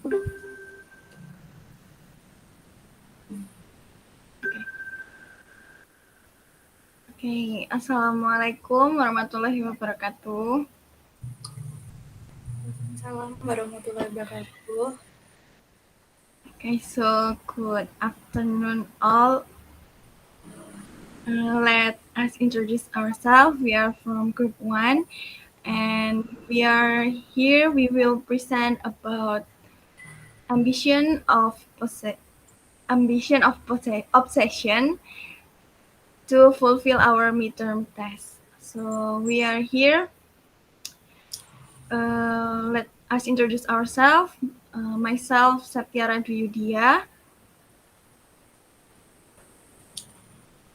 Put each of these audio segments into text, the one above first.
Oke, Assalamualaikum warahmatullahi wabarakatuh. Assalamualaikum warahmatullahi wabarakatuh. Okay, so good afternoon all. Let us introduce ourselves. We are from Group 1 and we are here. We will present about ambition of obsession to fulfill our midterm test. So we are here. Let us introduce ourselves. Myself, Septiara Dwi Yudhia.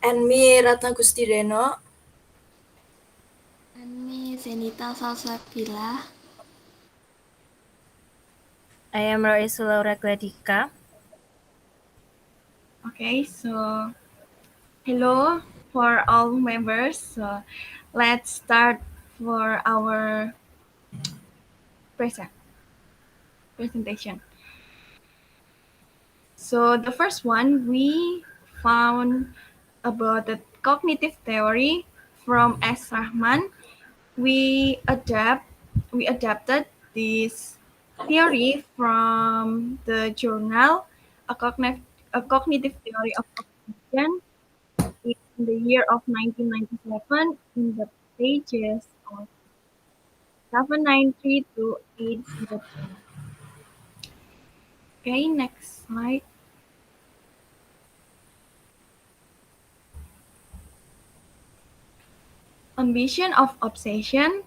And me, Ratna Gusti Denok. And me, Zenita Salsabila. I am Roisul Gladika. Okay, so hello for all members. So let's start for our presentation. So the first one we found about the cognitive theory from S. Rachman. We adapted this theory from the journal a cognitive theory of cognition in the year of 1997 in the pages of 793 to 802. Okay, next slide. Ambition of obsession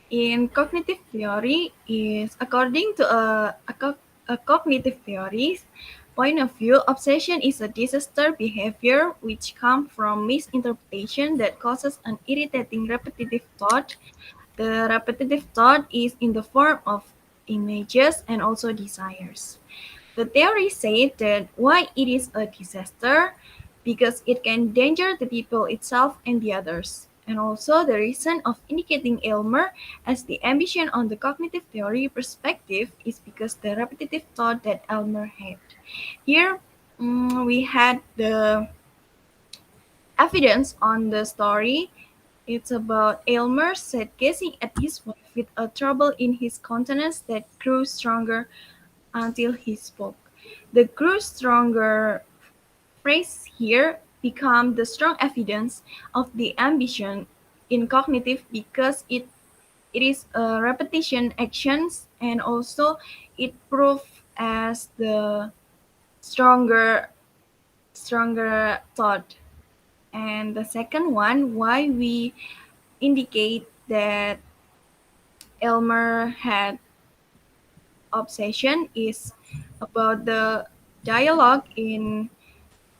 in cognitive theory is according to a cognitive theory's point of view, obsession is a disaster behavior which comes from misinterpretation that causes an irritating repetitive thought. The repetitive thought is in the form of images and also desires. The theory said that why it is a disaster because it can endanger the people itself and the others. And also the reason of indicating Elmer as the ambition on the cognitive theory perspective is because the repetitive thought that Elmer had. Here we had the evidence on the story. It's about Aylmer sat gazing at his wife with a trouble in his countenance that grew stronger until he spoke. The grew stronger phrase here become the strong evidence of the ambition in cognitive because it is a repetition actions and also it proof as the stronger thought. And the second one, why we indicate that Elmer had obsession is about the dialogue in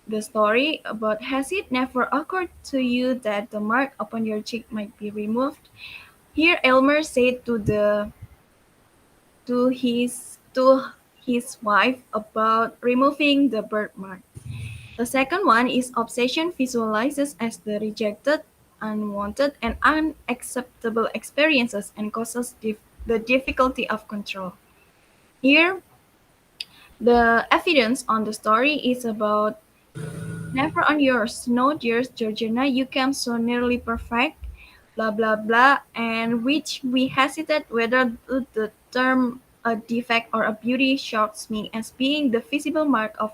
the story about has it never occurred to you that the mark upon your cheek might be removed? Here Elmer said to his wife about removing the birthmark. The second one is obsession visualizes as the rejected, unwanted, and unacceptable experiences and causes the difficulty of control. Here, the evidence on the story is about never on yours, no dears Georgiana, you came so nearly perfect, blah blah blah, and which we hesitate whether the term a defect or a beauty shocks me as being the visible mark of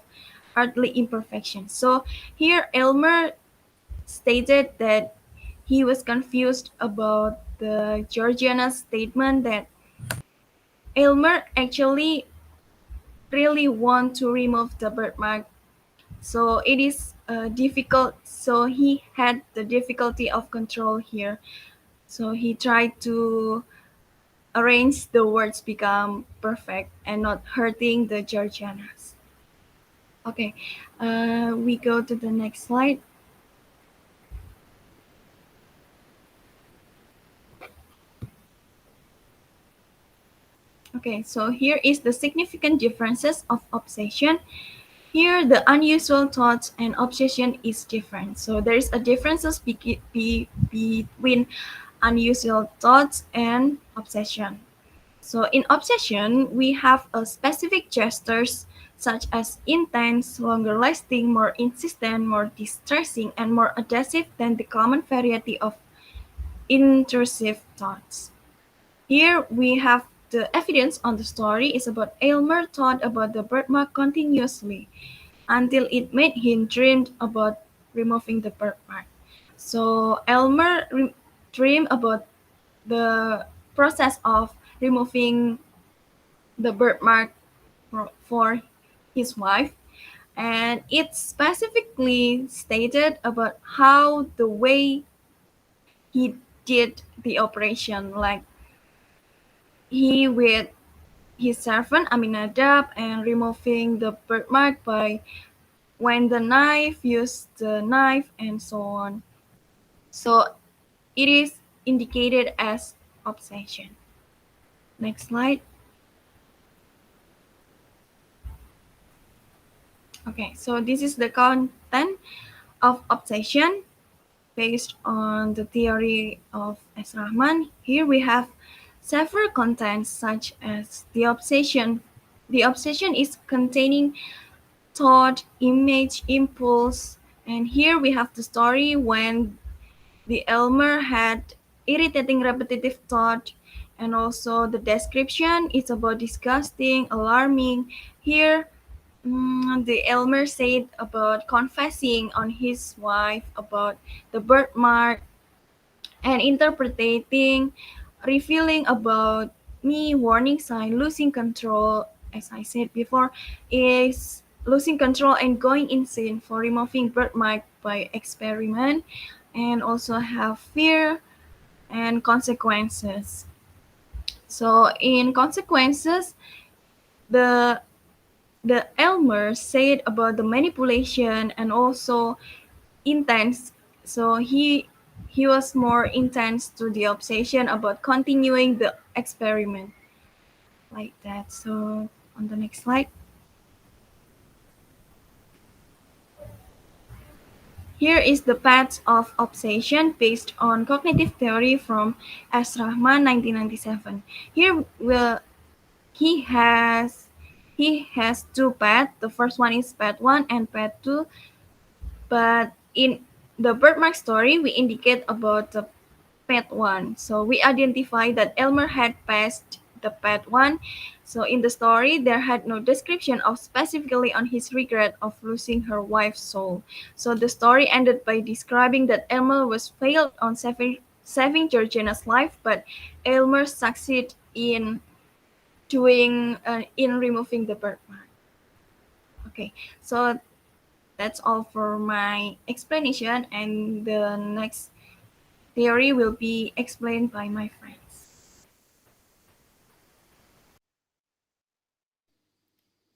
earthly imperfection. So here Elmer stated that he was confused about the Georgiana's statement that Elmer actually really want to remove the birthmark. So it is difficult. So he had the difficulty of control here. So he tried to arrange the words become perfect and not hurting the Georgianas. Okay, we go to the next slide. Okay, so here is the significant differences of obsession. Here, the unusual thoughts and obsession is different. So there is a differences between unusual thoughts and obsession. So in obsession, we have a specific gestures such as intense, longer lasting, more insistent, more distressing, and more adhesive than the common variety of intrusive thoughts. Here we have the evidence on the story is about Aylmer thought about the birthmark continuously until it made him dream about removing the birthmark. So Elmer dreamed about the process of removing the birthmark for his wife, and it specifically stated about how the way he did the operation, like he with his servant Aminadab and removing the birthmark by when the knife used the knife and so on. So it is indicated as obsession. Next slide. Okay, so this is the content of obsession based on the theory of S. Rachman. Here we have several contents such as the obsession. The obsession is containing thought, image, impulse, and here we have the story when the Elmer had irritating repetitive thought, and also the description is about disgusting, alarming. Here the Elmer said about confessing on his wife about the birthmark and interpreting, revealing about me, warning sign, losing control, as I said before, is losing control and going insane for removing birthmark by experiment, and also have fear and consequences. So in consequences, the Elmer said about the manipulation and also intense. So he was more intense to the obsession about continuing the experiment like that. So on the next slide. Here is the path of obsession based on cognitive theory from S. Rachman 1997. Here he has he has two paths. The first one is path 1 and path 2. But in the birthmark story, we indicate about the path 1. So we identify that Elmer had passed the path 1. So in the story, there had no description of specifically on his regret of losing her wife's soul. So the story ended by describing that Elmer was failed on saving Georgiana's life, but Elmer succeeded in in removing the birthmark. Okay, so that's all for my explanation, and the next theory will be explained by my friends.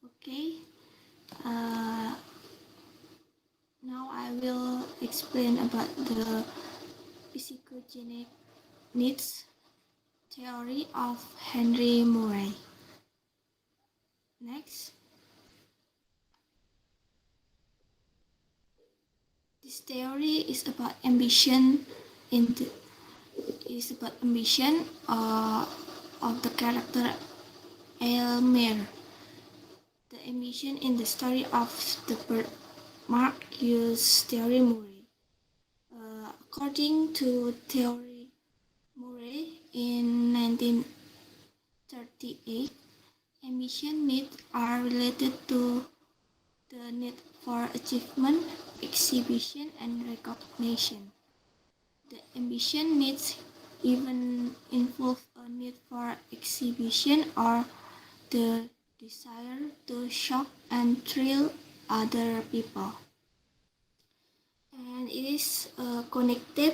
Okay. Uh, Now I will explain about the psychogenic needs theory of Henry Murray. Next, this theory is about ambition in the is about ambition of the character Elmer. The ambition in the story of the birthmark use theory Murray. According to theory Murray in 1938, ambition needs are related to the need for achievement, exhibition, and recognition. The ambition needs even involve a need for exhibition or the desire to shock and thrill other people. And it is connected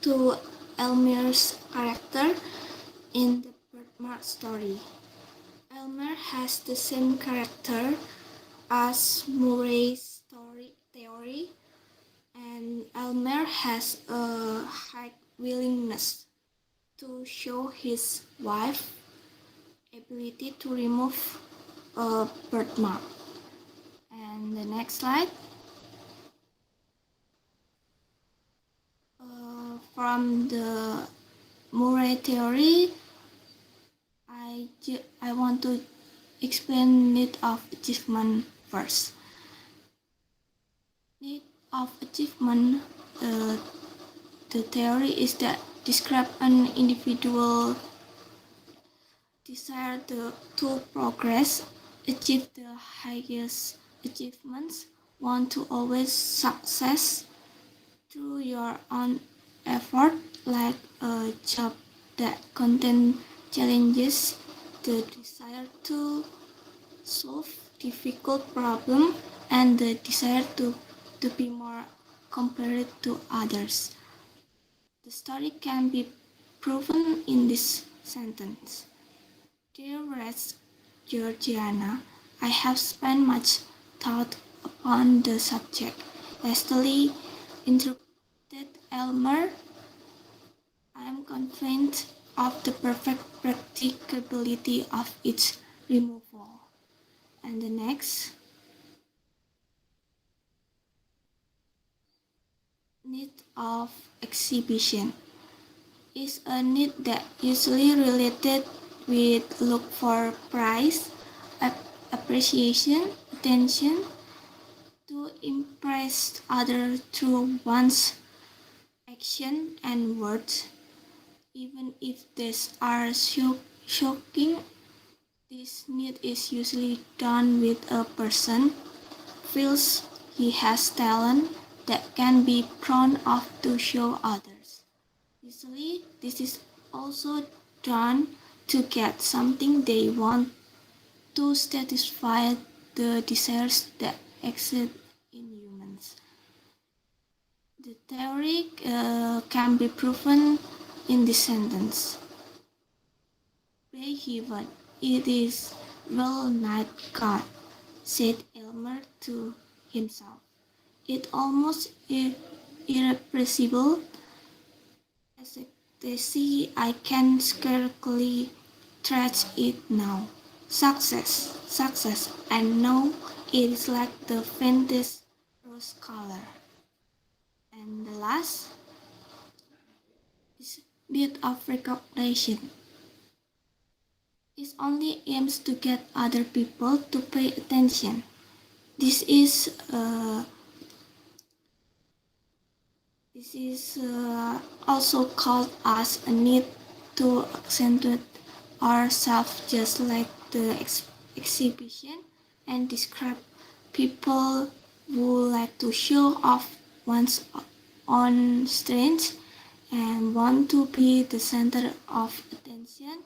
to Elmer's character in the birthmark story. Elmer has the same character as Murray's theory, and Elmer has a high willingness to show his wife ability to remove a birthmark. And the next slide. From the Murray theory, I I want to explain need of achievement first. Need of achievement, the theory is that describe an individual desire to progress, achieve the highest achievements, want to always success through your own effort, like a job that contains challenges, the desire to solve difficult problems, and the desire to be more compared to others. The story can be proven in this sentence. Dear Rex Georgiana, I have spent much thought upon the subject. Lastly, interrupted Elmer. I am convinced of the perfect practicability of its removal. And the next, need of exhibition is a need that usually related with look for praise, appreciation, attention, to impress others through one's action and words, even if these are shocking. This need is usually done with a person feels he has talent that can be proud of to show others. Usually, this is also done to get something they want to satisfy the desires that exist in humans. The theory can be proven in this sentence. Behavior, it is well nigh gone, said Elmer to himself. It almost irrepressible as they see I can scarcely trace it now. Success, success, I know it is like the faintest rose color. And the last is need of recognition. It only aims to get other people to pay attention. This is also called as a need to accentuate ourselves, just like the exhibition, and describe people who like to show off one's own strengths and want to be the center of attention,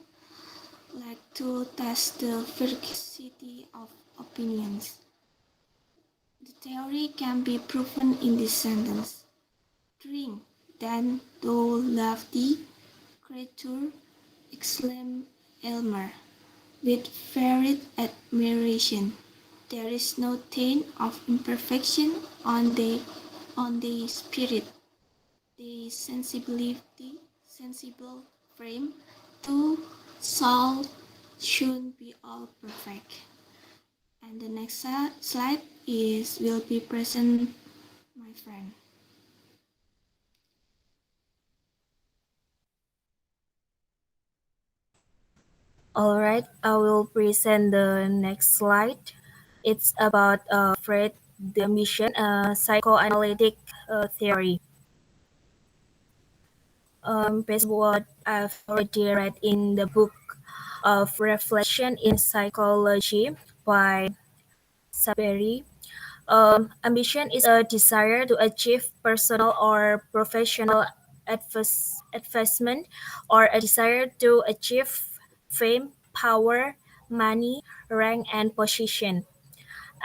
like to test the veracity of opinions. The theory can be proven in this sentence. Drink, then, thou lofty creature, exclaimed Elmer, with varied admiration. There is no taint of imperfection on the spirit, the sensible frame, to soul should be all perfect. And the next slide will be present, my friend. All right, I will present the next slide. It's about Freud, the ambition, psychoanalytic theory. Based on what I've already read in the book of Reflection in Psychology by Saberi, ambition is a desire to achieve personal or professional advancement, or a desire to achieve fame, power, money, rank, and position.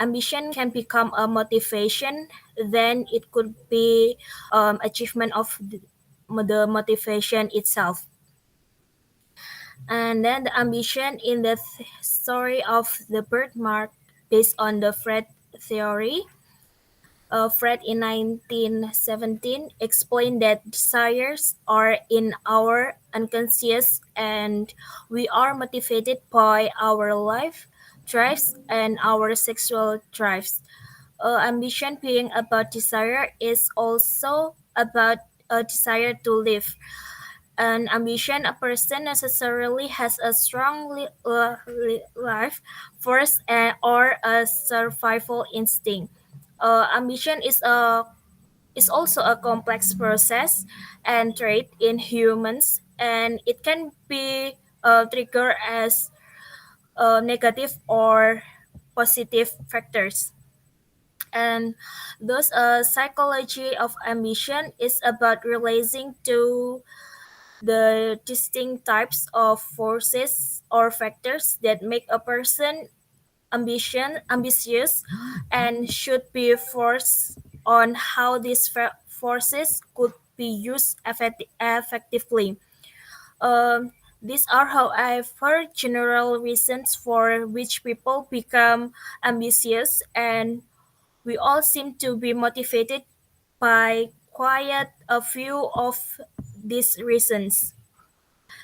Ambition can become a motivation, then it could be achievement of the motivation itself. And then the ambition in the story of the birthmark, based on the Freud theory. Freud in 1917 explained that desires are in our unconscious and we are motivated by our life drives and our sexual drives. Ambition being about desire is also about a desire to live. an ambition, a person necessarily has a strong life force or a survival instinct. Ambition is also a complex process and trait in humans, and it can be triggered as negative or positive factors. And those psychology of ambition is about realizing to the distinct types of forces or factors that make a person ambitious and should be forced on how these forces could be used effectively. These are, however, general reasons for which people become ambitious, and we all seem to be motivated by quite a few of these reasons.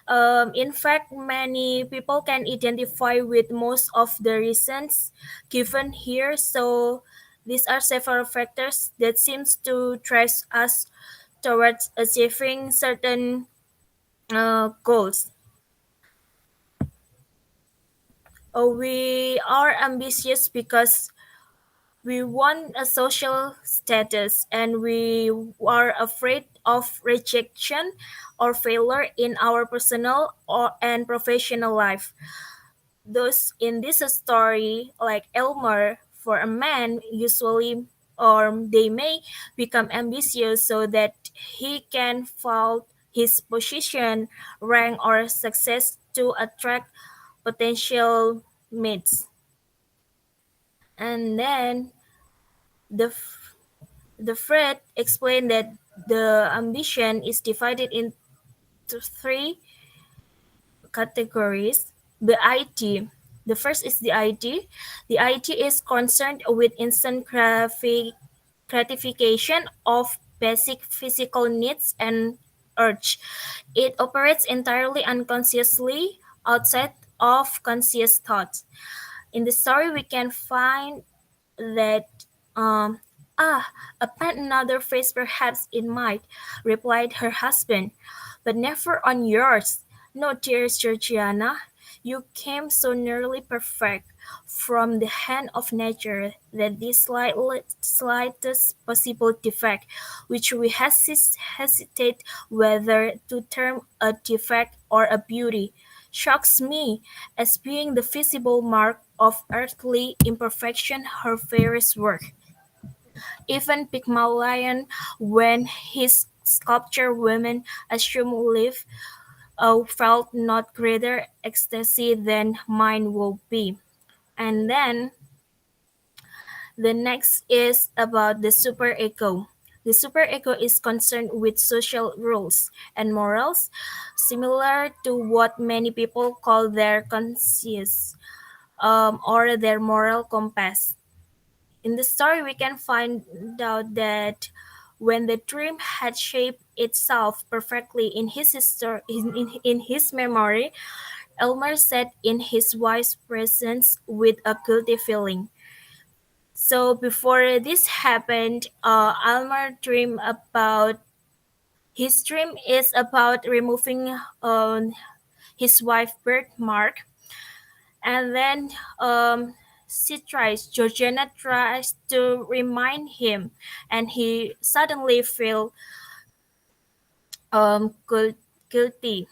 In fact, many people can identify with most of the reasons given here. So these are several factors that seems to drive us towards achieving certain goals. We are ambitious because we want a social status and we are afraid of rejection or failure in our personal and professional life. Those in this story, like Elmer, for a man, usually or they may become ambitious so that he can vault his position, rank, or success to attract potential mates. And then the the Freud explained that the ambition is divided into three categories. The IT. The first is the IT. The IT is concerned with instant gratification of basic physical needs and urge. It operates entirely unconsciously outside of conscious thoughts. In the story, we can find that um upon another face perhaps it might, replied her husband, but never on yours. No, dearest Georgiana, you came so nearly perfect from the hand of nature that this slightest possible defect, which we hesitate whether to term a defect or a beauty, shocks me as being the visible mark of earthly imperfection, her fairest work. Even Pygmalion, when his sculpture women assume live, felt not greater ecstasy than mine will be. And then the next is about the superego. The superego is concerned with social rules and morals, similar to what many people call their conscience or their moral compass. In the story, we can find out that when the dream had shaped itself perfectly in his in his memory, Elmer sat in his wife's presence with a guilty feeling. So before this happened, Elmer dreamed about his dream is about removing his wife birthmark, and then Georgiana tries to remind him, and he suddenly feel guilty.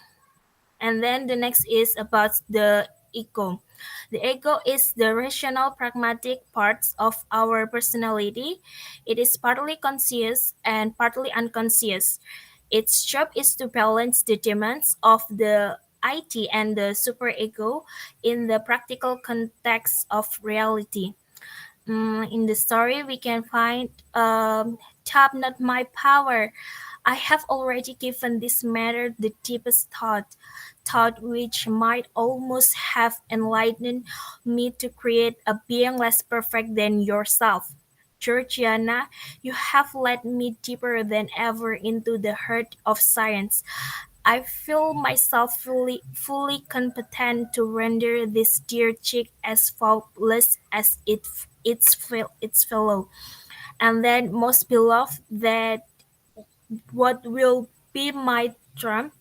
And then the next is about the ego. The ego is the rational, pragmatic parts of our personality. It is partly conscious and partly unconscious. Its job is to balance the demands of the IT and the superego in the practical context of reality. In the story, we can find "Tap not my power. I have already given this matter the deepest thought which might almost have enlightened me to create a being less perfect than yourself. Georgiana, you have led me deeper than ever into the heart of science. I feel myself fully competent to render this dear chick as faultless as its fellow. And then, most beloved, that what will be my trump?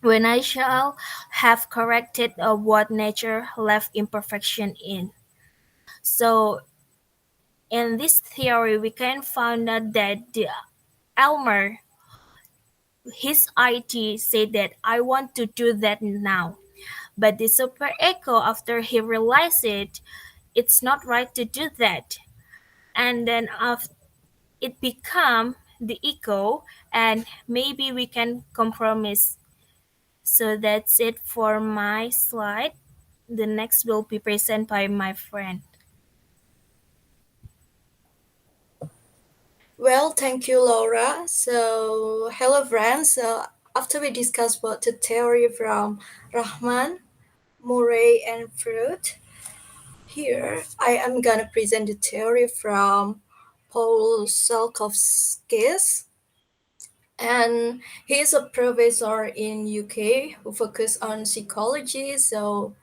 when I shall have corrected what nature left imperfection in. So, in this theory, we can find out that the Elmer, his IT said that I want to do that now. But the super echo, after he realized it, it's not right to do that. And then after it become the ego, and maybe we can compromise. So that's it for my slide. The next will be presented by my friend. Well, thank you, Laura. So, hello, friends. So, after we discuss about the theory from Rachman, Murray, and Freud, here I am gonna present the theory from Paul Salkovskis, and he is a professor in UK who focus on psychology. So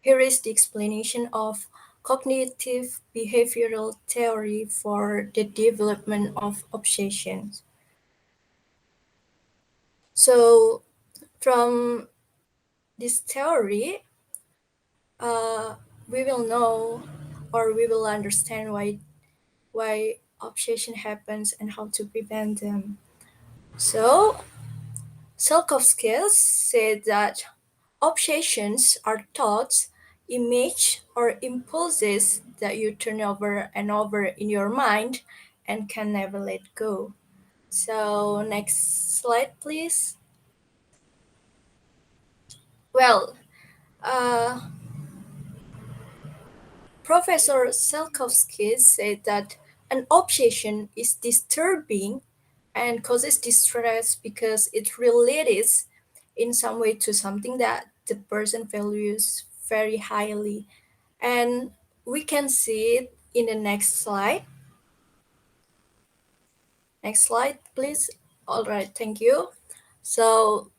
here is the explanation of cognitive behavioral theory for the development of obsessions. So from this theory, we will know or we will understand why obsession happens and how to prevent them. So Salkovskis said that obsessions are thoughts, images, or impulses that you turn over and over in your mind and can never let go. So, next slide, please. Well, uh, Professor Salkovsky said that an obsession is disturbing and causes distress because it relates in some way to something that the person values very highly. And we can see it in the next slide. Next slide, please. All right, thank you. So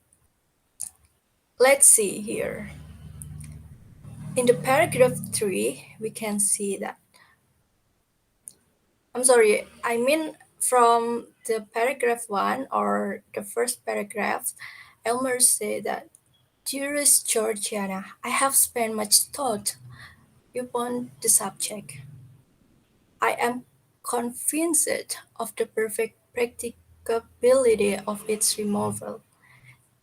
let's see here. In the paragraph 3, we can see that. I'm sorry, I mean from the paragraph 1 or the first paragraph, Elmer said that, Dearest Georgiana, I have spent much thought upon the subject. I am convinced of the perfect practicability of its removal.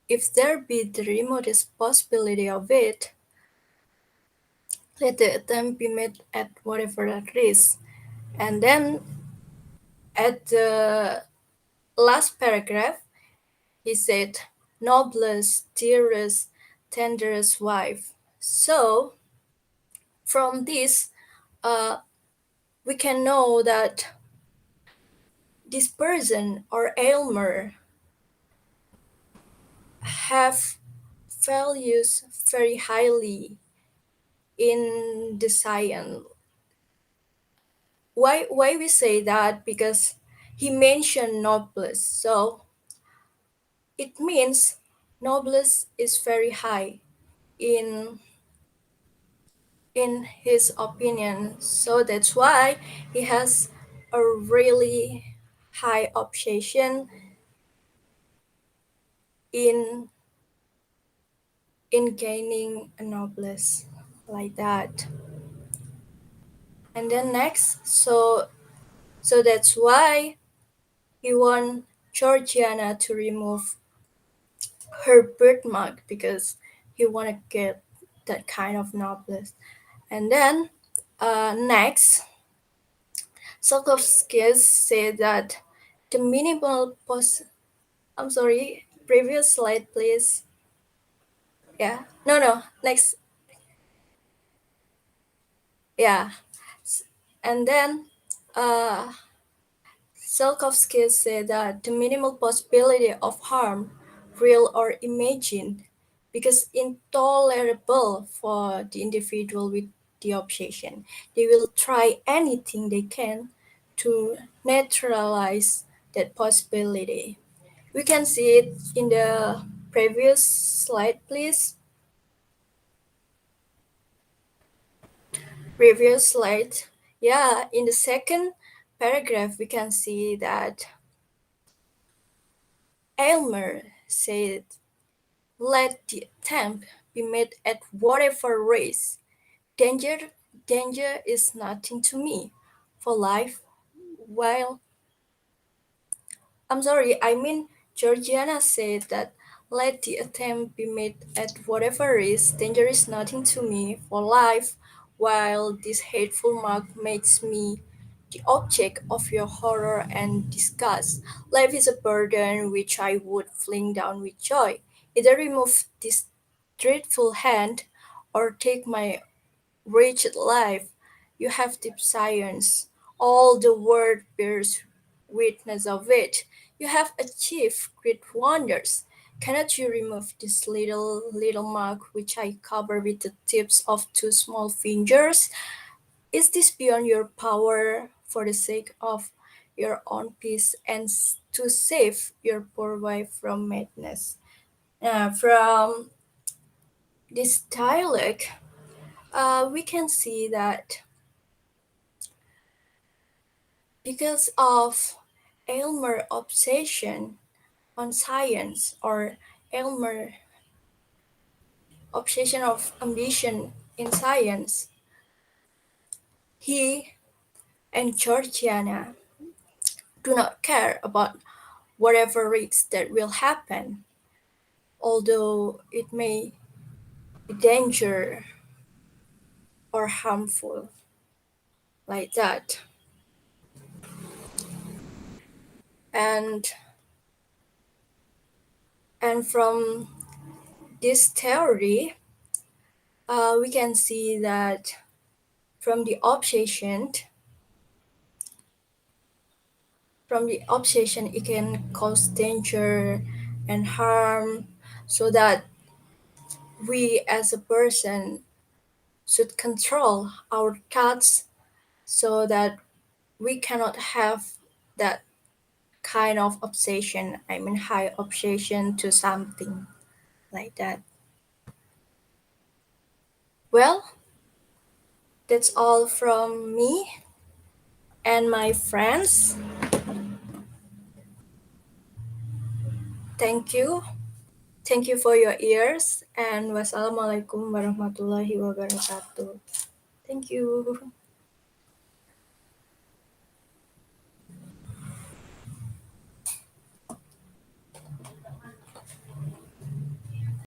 If there be the remotest possibility of it, let the attempt be made at whatever risk. And then at the last paragraph, he said, noblest, dearest, tenderest wife. So, from this, uh, we can know that this person or Aylmer have values very highly in the science. Why we say that? Because he mentioned noblesse. So it means noblesse is very high in in his opinion. So that's why he has a really high obsession in gaining a noblesse like that. And then next, so that's why he want Georgiana to remove her birthmark because he want to get that kind of noblesse. And then next, Salkovskis said that the minimal I'm sorry, previous slide, please. Yeah, no, next. Yeah, and then uh, Salkovskis said that the minimal possibility of harm, real or imagined, because intolerable for the individual with the obsession. They will try anything they can to neutralize that possibility. We can see it in the previous slide, please. Previous slide. Yeah, in the second paragraph, we can see that Aylmer said Let the attempt be made at whatever risk. Danger, danger is nothing to me. For life, while I mean, Georgiana said that let the attempt be made at whatever risk, danger is nothing to me for life, while this hateful mark makes me the object of your horror and disgust. Life is a burden which I would fling down with joy. Either remove this dreadful hand or take my wretched life. You have deep science. All the world bears witness of it. You have achieved great wonders. Cannot you remove this little mark which I cover with the tips of two small fingers? Is this beyond your power for the sake of your own peace and to save your poor wife from madness? From this dialogue, we can see that because of Aylmer obsession on science or Aylmer obsession of ambition in science, he and Georgiana do not care about whatever risks that will happen, although it may be danger or harmful like that. And from this theory, we can see that from the obsession it can cause danger and harm, so that we as a person should control our thoughts so that we cannot have that kind of obsession, I mean high obsession to something like that. Well, that's all from me and my friends. Thank you. Thank you for your ears, and wassalamualaikum warahmatullahi wabarakatuh. Thank you.